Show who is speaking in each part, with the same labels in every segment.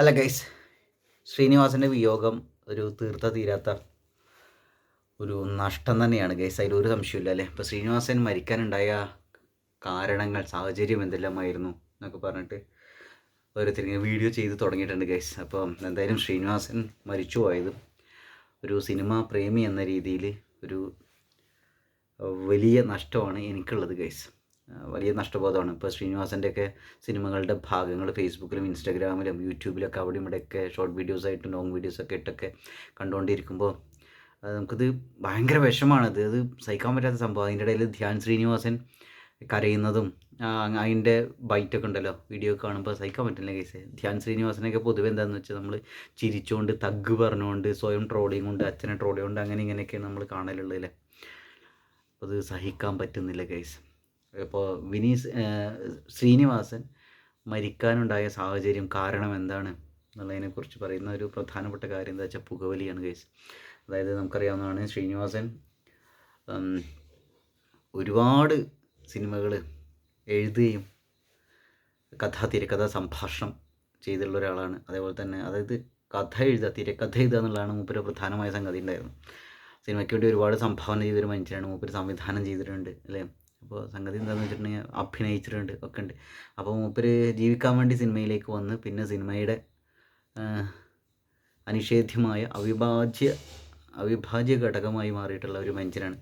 Speaker 1: അല്ല ഗൈസ്, ശ്രീനിവാസൻ്റെ വിയോഗം ഒരു തീരാത്ത ഒരു നഷ്ടം തന്നെയാണ് ഗൈസ്. അതിലൊരു സംശയമില്ല അല്ലേ. ഇപ്പോൾ ശ്രീനിവാസൻ മരിക്കാനുണ്ടായ കാരണങ്ങൾ, സാഹചര്യം എന്തെല്ലാമായിരുന്നു എന്നൊക്കെ പറഞ്ഞിട്ട് ഓരോരുത്തരിങ്ങനെ വീഡിയോ ചെയ്ത് തുടങ്ങിയിട്ടുണ്ട് ഗൈസ്. അപ്പോൾ എന്തായാലും ശ്രീനിവാസൻ മരിച്ചു പോയത് ഒരു സിനിമാ പ്രേമി എന്ന രീതിയിൽ ഒരു വലിയ നഷ്ടമാണ് എനിക്കുള്ളത് ഗൈസ്. വലിയ നഷ്ടബോധമാണ്. ഇപ്പോൾ ശ്രീനിവാസൻ്റെയൊക്കെ സിനിമകളുടെ ഭാഗങ്ങൾ ഫേസ്ബുക്കിലും ഇൻസ്റ്റാഗ്രാമിലും യൂട്യൂബിലൊക്കെ അവിടെയും ഇവിടെയൊക്കെ ഷോർട്ട് വീഡിയോസായിട്ടും ലോങ് വീഡിയോസൊക്കെ ഇട്ടൊക്കെ കണ്ടുകൊണ്ടിരിക്കുമ്പോൾ നമുക്കത് ഭയങ്കര വിഷമാണത്. അത് സഹിക്കാൻ പറ്റാത്ത സംഭവം. അതിൻ്റെ ഇടയിൽ ധ്യാൻ ശ്രീനിവാസൻ കരയുന്നതും അതിൻ്റെ ബൈറ്റൊക്കെ ഉണ്ടല്ലോ, വീഡിയോ കാണുമ്പോൾ സഹിക്കാൻ പറ്റില്ല കേസ്. ധ്യാൻ ശ്രീനിവാസനൊക്കെ പൊതുവെ എന്താണെന്ന് വെച്ചാൽ നമ്മൾ ചിരിച്ചുകൊണ്ട് തഗ് പറഞ്ഞുകൊണ്ട് സ്വയം ട്രോളിങ് കൊണ്ട് അച്ഛനെ ട്രോളി കൊണ്ട് അങ്ങനെ ഇങ്ങനെയൊക്കെയാണ് നമ്മൾ കാണലുള്ളതല്ലേ. അപ്പോൾ അത് സഹിക്കാൻ പറ്റുന്നില്ല കേസ്. ഇപ്പോൾ ശ്രീനിവാസൻ മരിക്കാനുണ്ടായ സാഹചര്യം, കാരണം എന്താണ് എന്നുള്ളതിനെക്കുറിച്ച് പറയുന്ന ഒരു പ്രധാനപ്പെട്ട കാര്യം എന്താ വെച്ചാൽ പുകവലിയാണ് കേസ്. അതായത് നമുക്കറിയാവുന്നതാണ്, ശ്രീനിവാസൻ ഒരുപാട് സിനിമകൾ എഴുതുകയും തിരക്കഥ സംഭാഷണം ചെയ്തിട്ടുള്ള ഒരാളാണ്. അതേപോലെ തന്നെ അതായത് തിരക്കഥ എഴുതുക എന്നുള്ളതാണ് മൂപ്പര് പ്രധാനമായ സംഗതി ഉണ്ടായിരുന്നു. സിനിമയ്ക്ക് വേണ്ടി ഒരുപാട് സംഭാവന ചെയ്തൊരു മനുഷ്യനാണ് മൂപ്പര്. സംവിധാനം ചെയ്തിട്ടുണ്ട് അല്ലേ. അപ്പോൾ സംഗതി എന്താണെന്ന് വെച്ചിട്ടുണ്ടെങ്കിൽ അഭിനയിച്ചിട്ടുണ്ട് ഒക്കെ ഉണ്ട്. അപ്പോൾ മൂപ്പര് ജീവിക്കാൻ വേണ്ടി സിനിമയിലേക്ക് വന്ന് പിന്നെ സിനിമയുടെ അനിഷേധ്യമായ അവിഭാജ്യ ഘടകമായി മാറിയിട്ടുള്ള ഒരു മനുഷ്യനാണ്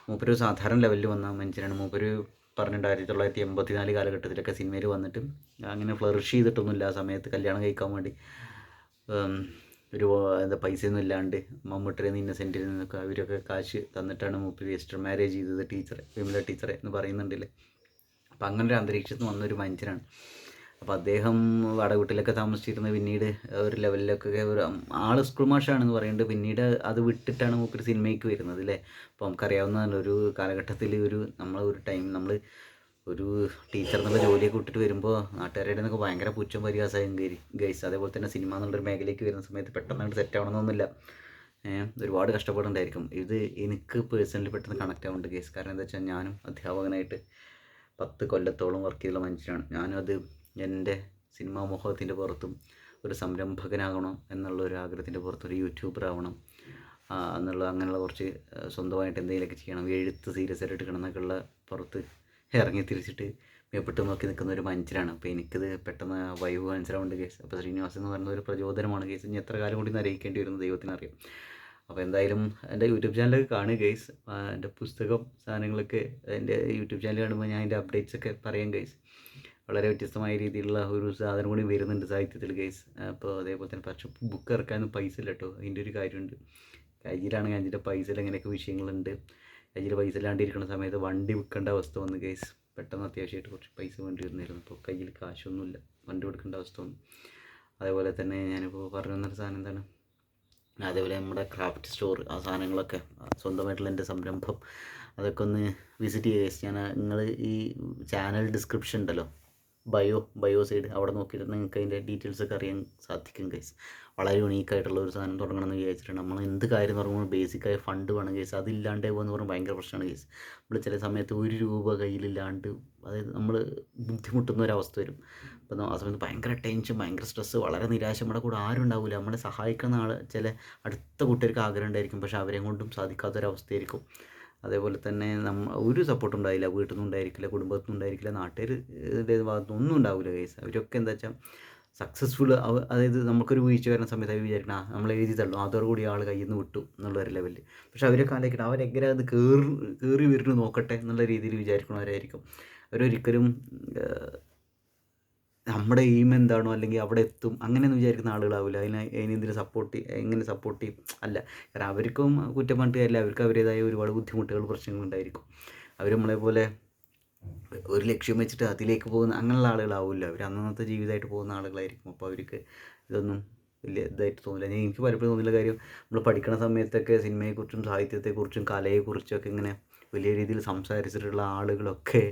Speaker 1: മൂപ്പര്. സാധാരണ ലെവലിൽ വന്ന മനുഷ്യനാണ് മൂപ്പര്. പറഞ്ഞിട്ട് 1984 കാലഘട്ടത്തിലൊക്കെ സിനിമയിൽ വന്നിട്ട് അങ്ങനെ ഫ്ലറിഷ് ചെയ്തിട്ടൊന്നുമില്ല. ആ സമയത്ത് കല്യാണം കഴിക്കാൻ വേണ്ടി ഒരു പൈസയൊന്നും ഇല്ലാണ്ട് മമ്മൂട്ടിയിൽ നിന്ന് ഇന്നസെൻറ്റിൽ നിന്നൊക്കെ അവരൊക്കെ കാശ് തന്നിട്ടാണ് മൂപ്പര് രജിസ്റ്റർ മാരേജ് ചെയ്തത്. വിമല ടീച്ചറെ എന്ന് പറയുന്നുണ്ടല്ലേ. അപ്പം അങ്ങനെ ഒരു അന്തരീക്ഷത്തിൽ വന്നൊരു മനുഷ്യനാണ്. അപ്പോൾ അദ്ദേഹം വാടകവീട്ടിലൊക്കെ താമസിച്ചിരുന്നത് പിന്നീട് ഒരു ലെവലിലൊക്കെ ഒരു സ്കൂൾ മാഷാണെന്ന് പറയുന്നുണ്ട്. പിന്നീട് അത് വിട്ടിട്ടാണ് മൂപ്പര് സിനിമയ്ക്ക് വരുന്നത് അല്ലേ. അപ്പോൾ നമുക്കറിയാവുന്നതല്ല, ഒരു കാലഘട്ടത്തിൽ നമ്മൾ ഒരു ടീച്ചർ എന്നുള്ള ജോലിയൊക്കെ വിട്ടിട്ട് വരുമ്പോൾ നാട്ടുകാരുടെ നിന്നൊക്കെ ഭയങ്കര പുച്ഛം പരിഹാസം ഗൈസ്. അതേപോലെ തന്നെ സിനിമ എന്നുള്ളൊരു മേഖലയ്ക്ക് വരുന്ന സമയത്ത് പെട്ടെന്ന് സെറ്റ് ആവണമെന്നൊന്നുമില്ല. ഒരുപാട് കഷ്ടപ്പാടുണ്ടായിരിക്കും. ഇത് എനിക്ക് പേഴ്സണലി പെട്ടെന്ന് കണക്ട് ആവുന്നുണ്ട് ഗൈസ്. കാരണം എന്താ വെച്ചാൽ ഞാനും അധ്യാപകനായിട്ട് 10 കൊല്ലത്തോളം വർക്ക് ചെയ്തുള്ള മനുഷ്യനാണ്. ഞാനും അത് എൻ്റെ സിനിമാ മോഹത്തിൻ്റെ പുറത്തും ഒരു സംരംഭകനാകണം എന്നുള്ള ഒരു ആഗ്രഹത്തിൻ്റെ പുറത്ത് ഒരു യൂട്യൂബർ ആവണം അങ്ങനെയുള്ള കുറച്ച് സ്വന്തമായിട്ട് എന്തെങ്കിലുമൊക്കെ ചെയ്യണം, എഴുത്ത് സീരിയസ് ആയിട്ട് എടുക്കണം എന്നൊക്കെയുള്ള പുറത്ത് ഇറങ്ങി തിരിച്ചിട്ട് മേപ്പിട്ട് നോക്കി നിൽക്കുന്ന ഒരു മനുഷ്യനാണ്. അപ്പോൾ എനിക്കത് പെട്ടെന്ന് വൈബ് മനസ്സിലാവുന്നുണ്ട് കേസ്. അപ്പോൾ ശ്രീനിവാസൻ എന്ന് പറയുന്ന ഒരു പ്രചോദനമാണ് കേസ്. ഇനി എത്ര കാലം കൂടി നരയിക്കേണ്ടി വരുന്നത് ദൈവത്തിനറിയാം. അപ്പോൾ എന്തായാലും എൻ്റെ യൂട്യൂബ് ചാനലൊക്കെ കാണുക ഗൈസ്. എൻ്റെ പുസ്തകം സാധനങ്ങളൊക്കെ എൻ്റെ യൂട്യൂബ് ചാനൽ കാണുമ്പോൾ ഞാൻ അതിൻ്റെ അപ്ഡേറ്റ്സൊക്കെ പറയാം ഗൈസ്. വളരെ വ്യത്യസ്തമായ രീതിയിലുള്ള ഒരു സാധനം കൂടി വരുന്നുണ്ട് സാഹിത്യത്തിൽ ഗൈസ്. അപ്പോൾ അതേപോലെ തന്നെ പക്ഷേ ബുക്ക് ഇറക്കാനൊന്നും പൈസ ഇല്ല കേട്ടോ. അതിൻ്റെ ഒരു കാര്യമുണ്ട്. കയ്യിലാണെങ്കിൽ അതിൻ്റെ പൈസയിൽ അങ്ങനെയൊക്കെ വിഷയങ്ങളുണ്ട്. കയ്യിൽ പൈസ ഇല്ലാണ്ടിരിക്കുന്ന സമയത്ത് വണ്ടി വിൽക്കേണ്ട അവസ്ഥ വന്നു ഗൈസ്. പെട്ടെന്ന് അത്യാവശ്യമായിട്ട് കുറച്ച് പൈസ വേണ്ടി വന്നിരുന്നു. ഇപ്പോൾ കയ്യിൽ കാശൊന്നുമില്ല, വണ്ടി കൊടുക്കേണ്ട അവസ്ഥ വന്നു. അതേപോലെ തന്നെ ഞാനിപ്പോൾ പറഞ്ഞു വന്നൊരു സാധനം എന്താണ്, അതേപോലെ നമ്മുടെ ക്രാഫ്റ്റ് സ്റ്റോർ, ആ സാധനങ്ങളൊക്കെ സ്വന്തമായിട്ടുള്ള എൻ്റെ സംരംഭം, അതൊക്കെ ഒന്ന് വിസിറ്റ് ചെയ്യുക. നിങ്ങൾ ഈ ചാനൽ ഡിസ്ക്രിപ്ഷൻ ഉണ്ടല്ലോ, ബയോ സൈഡ്, അവിടെ നോക്കിയിട്ട് നിങ്ങൾക്ക് അതിൻ്റെ ഡീറ്റെയിൽസൊക്കെ അറിയാൻ സാധിക്കും ഗൈസ്. വളരെ യുണീക്കായിട്ടുള്ള ഒരു സാധനം തുടങ്ങണമെന്ന് വിചാരിച്ചിട്ടുണ്ട്. നമ്മൾ എന്ത് കാര്യം തുടങ്ങുമ്പോൾ ബേസിക്കായ ഫണ്ട് വേണം ഗൈസ്. അതില്ലാണ്ടേ പോകുമെന്ന് പറഞ്ഞാൽ ഭയങ്കര പ്രശ്നമാണ് ഗൈസ്. നമ്മൾ ചില സമയത്ത് 1 രൂപ കയ്യിലില്ലാണ്ട്, അതായത് നമ്മൾ ബുദ്ധിമുട്ടുന്ന ഒരവസ്ഥ വരും. അപ്പോൾ ആ സമയത്ത് ഭയങ്കര ടെൻഷൻ, ഭയങ്കര സ്ട്രെസ്സ്, വളരെ നിരാശ. നമ്മുടെ കൂടെ ആരും ഉണ്ടാവില്ല, നമ്മളെ സഹായിക്കുന്ന ചില അടുത്ത കൂട്ടുകാർക്ക് ആഗ്രഹം ഉണ്ടായിരിക്കും, പക്ഷേ അവരെയും കൊണ്ടും സാധിക്കാത്തൊരവസ്ഥയായിരിക്കും. അതേപോലെ തന്നെ ഒരു സപ്പോർട്ടും ഉണ്ടായില്ല, വീട്ടിൽ നിന്നും ഉണ്ടായിരിക്കില്ല, കുടുംബത്തിൽ നിന്നും ഉണ്ടായിരിക്കില്ല, നാട്ടുകാരുടെ ഭാഗത്തുനിന്നും ഒന്നും ഉണ്ടാവില്ല ഗൈസ്. അവരൊക്കെ എന്താ വെച്ചാൽ സക്സസ്ഫുൾ, അതായത് നമുക്കൊരു വീഴ്ച വരുന്ന സമയത്ത് അവർ വിചാരിക്കണം നമ്മൾ എഴുതി തള്ളും, അതോടുകൂടി ആൾ കയ്യിൽ നിന്ന് വിട്ടു എന്നുള്ളൊരു ലെവലിൽ. പക്ഷെ അവരൊക്കെ ആലോചിക്കണം അവരെങ്ങനെ അത് കയറി വരുന്നു നോക്കട്ടെ എന്നുള്ള രീതിയിൽ വിചാരിക്കണവരായിരിക്കും. അവരൊരിക്കലും നമ്മുടെ എയിം എന്താണോ അല്ലെങ്കിൽ അവിടെ എത്തും അങ്ങനെയൊന്നും വിചാരിക്കുന്ന ആളുകളാവില്ല. എങ്ങനെ സപ്പോർട്ട് ചെയ്യും അല്ല. കാരണം അവർക്കും കുറ്റം പറഞ്ഞിട്ട് കാര്യമില്ല. അവർക്ക് അവരുടേതായ ഒരുപാട് ബുദ്ധിമുട്ടുകൾ, പ്രശ്നങ്ങളുണ്ടായിരിക്കും. അവർ നമ്മളെപ്പോലെ ഒരു ലക്ഷ്യം വെച്ചിട്ട് അതിലേക്ക് പോകുന്ന അങ്ങനെയുള്ള ആളുകളാവില്ല. അവർ അന്നത്തെ ജീവിതമായിട്ട് പോകുന്ന ആളുകളായിരിക്കും. അപ്പോൾ അവർക്ക് ഇതൊന്നും വലിയ ഇതായിട്ട് തോന്നില്ല. എനിക്ക് പലപ്പോഴും തോന്നിയുള്ള കാര്യം, നമ്മൾ പഠിക്കുന്ന സമയത്തൊക്കെ സിനിമയെക്കുറിച്ചും സാഹിത്യത്തെക്കുറിച്ചും കലയെക്കുറിച്ചൊക്കെ ഇങ്ങനെ വലിയ രീതിയിൽ സംസാരിച്ചിട്ടുള്ള ആളുകളൊക്കെ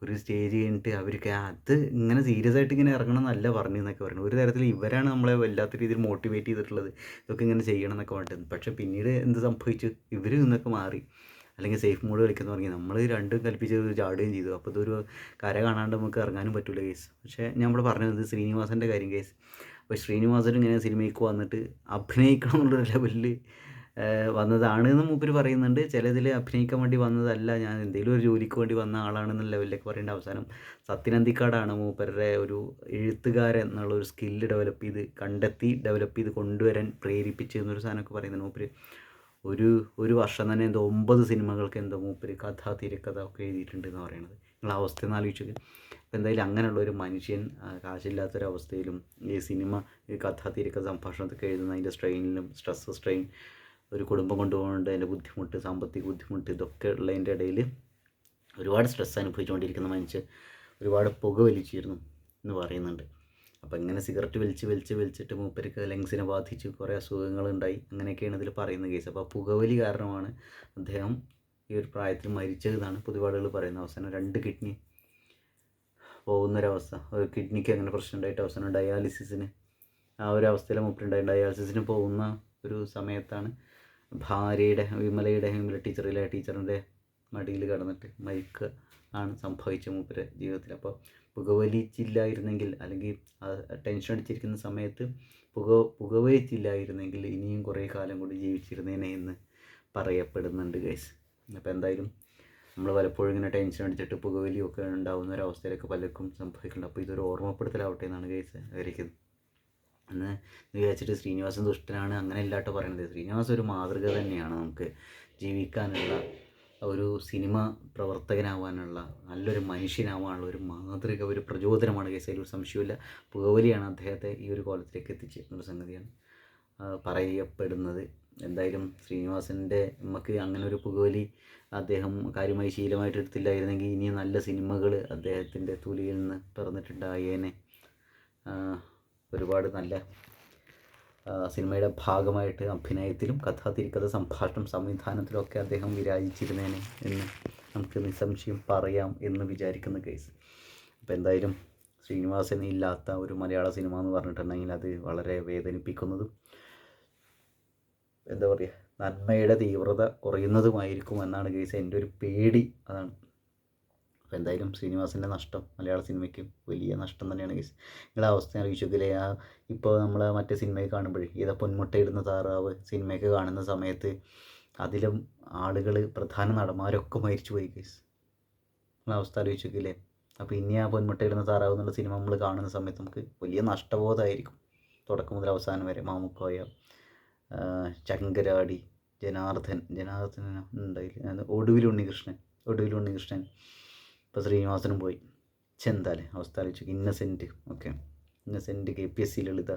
Speaker 1: ഒരു സ്റ്റേജ് കഴിഞ്ഞിട്ട് അവർക്ക് അത് ഇങ്ങനെ സീരിയസ് ആയിട്ട് ഇങ്ങനെ ഇറങ്ങണം എന്നല്ല പറഞ്ഞെന്നൊക്കെ പറയുന്നത്. ഒരു തരത്തിൽ ഇവരാണ് നമ്മളെ വല്ലാത്ത രീതിയിൽ മോട്ടിവേറ്റ് ചെയ്തിട്ടുള്ളത്, ഇതൊക്കെ ഇങ്ങനെ ചെയ്യണം എന്നൊക്കെ പറഞ്ഞിട്ട്. പക്ഷേ പിന്നീട് എന്ത് സംഭവിച്ചു, ഇവർ നിന്നൊക്കെ മാറി, അല്ലെങ്കിൽ സേഫ് മോഡ് കളിക്കുന്ന തുടങ്ങി. നമ്മൾ രണ്ടും കൽപ്പിച്ച് ചാടുകയും ചെയ്തു. അപ്പോൾ ഇതൊരു കര കാണാണ്ട് നമുക്ക് ഇറങ്ങാനും പറ്റില്ല കേസ്. പക്ഷേ ഞാൻ ഇവിടെ പറഞ്ഞത് ശ്രീനിവാസൻ്റെ കാര്യം കേസ്. അപ്പോൾ ശ്രീനിവാസൻ ഇങ്ങനെ സിനിമയ്ക്ക് വന്നിട്ട് അഭിനയിക്കണം എന്നുള്ളൊരു ലെവലിൽ വന്നതാണെന്ന് മൂപ്പര് പറയുന്നുണ്ട്. ചിലതിൽ അഭിനയിക്കാൻ വേണ്ടി വന്നതല്ല, ഞാൻ എന്തെങ്കിലും ഒരു ജോലിക്ക് വേണ്ടി വന്ന ആളാണെന്നുള്ള ലെവലിലേക്ക് പറയേണ്ട. അവസാനം സത്യൻ അന്തിക്കാടാണ് മൂപ്പരുടെ ഒരു എഴുത്തുകാരൻ എന്നുള്ള ഒരു സ്കില്ല് ഡെവലപ്പ് ചെയ്ത് കൊണ്ടുവരാൻ പ്രേരിപ്പിച്ച് എന്നൊരു സാധനമൊക്കെ പറയുന്നുണ്ട്. മൂപ്പര് ഒരു വർഷം തന്നെ എന്തോ 9 സിനിമകൾക്ക് എന്തോ മൂപ്പര് കഥ തിരക്കഥ ഒക്കെ എഴുതിയിട്ടുണ്ട് എന്ന് പറയുന്നത്. നിങ്ങൾ അവസ്ഥ ഒന്ന് ആലോചിച്ചത്. അപ്പോൾ എന്തായാലും അങ്ങനെയുള്ള ഒരു മനുഷ്യൻ കാശില്ലാത്തൊരവസ്ഥയിലും ഈ സിനിമ ഈ കഥ തിരക്കഥ സംഭാഷണത്തൊക്കെ എഴുതുന്ന അതിൻ്റെ സ്ട്രെയിൻ ഒരു കുടുംബം കൊണ്ടുപോകുന്നുണ്ട്, അതിൻ്റെ ബുദ്ധിമുട്ട്, സാമ്പത്തിക ബുദ്ധിമുട്ട്, ഇതൊക്കെ ഉള്ളതിൻ്റെ ഇടയിൽ ഒരുപാട് സ്ട്രെസ് അനുഭവിച്ചുകൊണ്ടിരിക്കുന്ന മനുഷ്യൻ ഒരുപാട് പുക വലിച്ചിരുന്നു എന്ന് പറയുന്നുണ്ട്. അപ്പോൾ ഇങ്ങനെ സിഗരറ്റ് വലിച്ചിട്ട് മൂപ്പർക്ക് ലങ്സിനെ ബാധിച്ച് കുറേ അസുഖങ്ങളുണ്ടായി. അങ്ങനെയൊക്കെയാണ് ഇതിൽ പറയുന്ന കേസ്. അപ്പോൾ പുകവലി കാരണമാണ് അദ്ദേഹം ഈ ഒരു പ്രായത്തിൽ മരിച്ചതെന്നാണ് പൊതുവാളുകൾ പറയുന്നത്. അവസാനം 2 കിഡ്നി പോകുന്നൊരവസ്ഥ, ഒരു കിഡ്നിക്ക് അങ്ങനെ പ്രശ്നം ഉണ്ടായിട്ട് അവസാനം ഡയാലിസിസിന് ആ ഒരു അവസ്ഥയിൽ മൂപ്പരുണ്ടായി. ഡയാലിസിസിന് പോകുന്ന ഒരു സമയത്താണ് വിമല ടീച്ചറിൻ്റെ മടിയിൽ കിടന്നിട്ട് മരിക്കുക ആണ് സംഭവിച്ച മൂപ്പരുടെ ജീവിതത്തിൽ. അപ്പോൾ പുകവലിച്ചില്ലായിരുന്നെങ്കിൽ, അല്ലെങ്കിൽ ടെൻഷൻ അടിച്ചിരിക്കുന്ന സമയത്ത് പുകവലിച്ചില്ലായിരുന്നെങ്കിൽ ഇനിയും കുറേ കാലം കൂടി ജീവിച്ചിരുന്നേനെ എന്ന് പറയപ്പെടുന്നുണ്ട് ഗൈസ്. അപ്പോൾ എന്തായാലും നമ്മൾ പലപ്പോഴും ഇങ്ങനെ ടെൻഷൻ അടിച്ചിട്ട് പുകവലിയൊക്കെ ഉണ്ടാകുന്ന ഒരവസ്ഥയിലൊക്കെ പലർക്കും സംഭവിക്കുന്നുണ്ട്. അപ്പോൾ ഇതൊരു ഓർമ്മപ്പെടുത്തലാവട്ടെ എന്നാണ് ഗൈസ് വിചാരിക്കുന്നത്. എന്ന് വിചാരിച്ചിട്ട് ശ്രീനിവാസൻ ദുഷ്ടനാണ് അങ്ങനെ ഇല്ലാട്ടോ പറയുന്നത്. ശ്രീനിവാസൻ ഒരു മാതൃക തന്നെയാണ് നമുക്ക് ജീവിക്കാനുള്ള, ഒരു സിനിമ പ്രവർത്തകനാവാനുള്ള, നല്ലൊരു മനുഷ്യനാവാനുള്ള ഒരു മാതൃക, ഒരു പ്രചോദനമാണ് കേസ്. അതിലൊരു സംശയമില്ല. പുകവലിയാണ് അദ്ദേഹത്തെ ഈ ഒരു കോലത്തിലേക്ക് എത്തിച്ച് എന്നൊരു സംഗതിയാണ് പറയപ്പെടുന്നത്. എന്തായാലും ശ്രീനിവാസൻ്റെ നമുക്ക് അങ്ങനെ ഒരു പുകവലി അദ്ദേഹം കാര്യമായി ശീലമായിട്ട് എടുത്തില്ലായിരുന്നെങ്കിൽ ഇനിയും നല്ല സിനിമകൾ അദ്ദേഹത്തിൻ്റെ തൂലിയിൽ നിന്ന് പിറന്നിട്ടുണ്ടായേനെ. ഒരുപാട് നല്ല സിനിമയുടെ ഭാഗമായിട്ട് അഭിനയത്തിലും തിരക്കഥ സംഭാഷണം സംവിധാനത്തിലൊക്കെ അദ്ദേഹം വിരാജിച്ചിരുന്നേനെ എന്ന് നമുക്ക് നിസ്സംശയം പറയാം എന്ന് വിചാരിക്കുന്ന കേസ്. അപ്പോൾ എന്തായാലും ശ്രീനിവാസൻ ഇല്ലാത്ത ഒരു മലയാള സിനിമ എന്ന് പറഞ്ഞിട്ടുണ്ടെങ്കിൽ അത് വളരെ വേദനിപ്പിക്കുന്നതും എന്താ പറയുക, നന്മയുടെ തീവ്രത കുറയുന്നതുമായിരിക്കും എന്നാണ് കേസ് എൻ്റെ ഒരു പേടി. അതാണ്. അപ്പോൾ എന്തായാലും ശ്രീനിവാസൻ്റെ നഷ്ടം മലയാള സിനിമയ്ക്ക് വലിയ നഷ്ടം തന്നെയാണ് കേസ്. നിങ്ങളെ അവസ്ഥ അറിയിച്ചെങ്കിലേ ഇപ്പോൾ നമ്മൾ മറ്റേ സിനിമയിൽ കാണുമ്പോഴേ ഏതാ പൊന്മുട്ടയിടുന്ന താറാവ് സിനിമയൊക്കെ കാണുന്ന സമയത്ത് അതിലും ആളുകൾ, പ്രധാന നടന്മാരൊക്കെ മരിച്ചു പോയി കേസ്. നിങ്ങളെ അവസ്ഥ അറിയിച്ചെങ്കിലേ. അപ്പോൾ ഇനി ആ പൊന്മുട്ടയിടുന്ന താറാവ് എന്നുള്ള സിനിമ നമ്മൾ കാണുന്ന സമയത്ത് നമുക്ക് വലിയ നഷ്ടബോധമായിരിക്കും. തുടക്കം മുതൽ അവസാനം വരെ മാമുക്കോയ, ചങ്കരാടി, ജനാർദ്ദൻ ഉണ്ടായില്ല, ഒടുവിൽ ഉണ്ണികൃഷ്ണൻ. ഇപ്പോൾ ശ്രീനിവാസനും പോയി. ചെന്താലേ അവസ്ഥ ആലോചിച്ചു. ഇന്നസെൻറ്റ് KPSC ലളിത.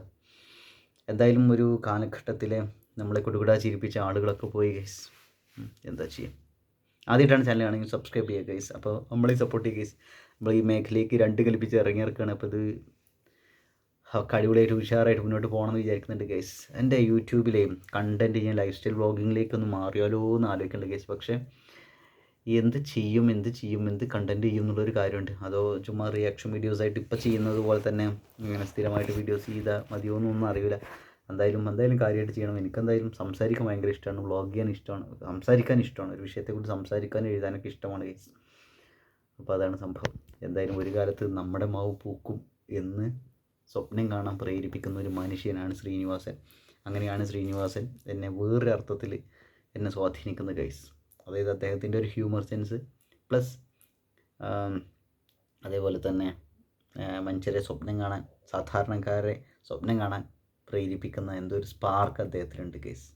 Speaker 1: എന്തായാലും ഒരു കാലഘട്ടത്തിലെ നമ്മളെ കൊടുകൂടാ ചിരിപ്പിച്ച ആളുകളൊക്കെ പോയി ഗൈസ്. എന്താ ചെയ്യുക. ആദ്യമായിട്ടാണ് ചാനലാണെങ്കിൽ സബ്സ്ക്രൈബ് ചെയ്യുക ഗൈസ്. അപ്പോൾ നമ്മളെ സപ്പോർട്ട് ചെയ്യുക ഗൈസ്. നമ്മൾ ഈ മേഖലയ്ക്ക് 2 കൽപ്പിച്ച് ഇറങ്ങിയിറക്കുകയാണ്. അപ്പോൾ ഇത് അടിപൊളിയായിട്ട് ഉഷാറായിട്ട് മുന്നോട്ട് പോകണമെന്ന് വിചാരിക്കുന്നുണ്ട് ഗൈസ്. എൻ്റെ യൂട്യൂബിലെയും കണ്ടൻറ്റ് ഞാൻ ലൈഫ് സ്റ്റൈൽ വ്ളോഗിങ്ങിലേക്കൊന്ന് മാറിയാലോ എന്ന് ആലോചിക്കുന്നുണ്ട് ഗൈസ്. പക്ഷേ എന്ത് ചെയ്യും എന്ത് കണ്ടൻറ്റ് ചെയ്യും എന്നുള്ളൊരു കാര്യമുണ്ട്. അതോ ചുമ്മാ റിയാക്ഷൻ വീഡിയോസായിട്ട് ഇപ്പോൾ ചെയ്യുന്നത് പോലെ തന്നെ ഇങ്ങനെ സ്ഥിരമായിട്ട് വീഡിയോസ് ചെയ്താൽ മതിയോ എന്നൊന്നും അറിയില്ല. എന്തായാലും കാര്യമായിട്ട് ചെയ്യണം. എനിക്കെന്തായാലും സംസാരിക്കാൻ ഭയങ്കര ഇഷ്ടമാണ്, വ്ളോഗ് ചെയ്യാൻ ഇഷ്ടമാണ്, സംസാരിക്കാൻ ഇഷ്ടമാണ്, ഒരു വിഷയത്തെക്കുറിച്ച് സംസാരിക്കാനും എഴുതാനൊക്കെ ഇഷ്ടമാണ് ഗൈസ്. അപ്പോൾ അതാണ് സംഭവം. എന്തായാലും ഒരു കാലത്ത് നമ്മുടെ മാവ് പൂക്കും എന്ന് സ്വപ്നം കാണാൻ പ്രേരിപ്പിക്കുന്ന ഒരു മനുഷ്യനാണ് ശ്രീനിവാസൻ. അങ്ങനെയാണ് ശ്രീനിവാസൻ എന്നെ വേറൊരു അർത്ഥത്തിൽ എന്നെ സ്വാധീനിക്കുന്ന ഗൈസ്. അതായത് അദ്ദേഹത്തിൻ്റെ ഒരു ഹ്യൂമർ സെൻസ് പ്ലസ് അതേപോലെ തന്നെ മനുഷ്യരെ സ്വപ്നം കാണാൻ, സാധാരണക്കാരെ സ്വപ്നം കാണാൻ പ്രേരിപ്പിക്കുന്ന എന്തോ ഒരു സ്പാർക്ക് അദ്ദേഹത്തിനുണ്ട് ഗൈസ്.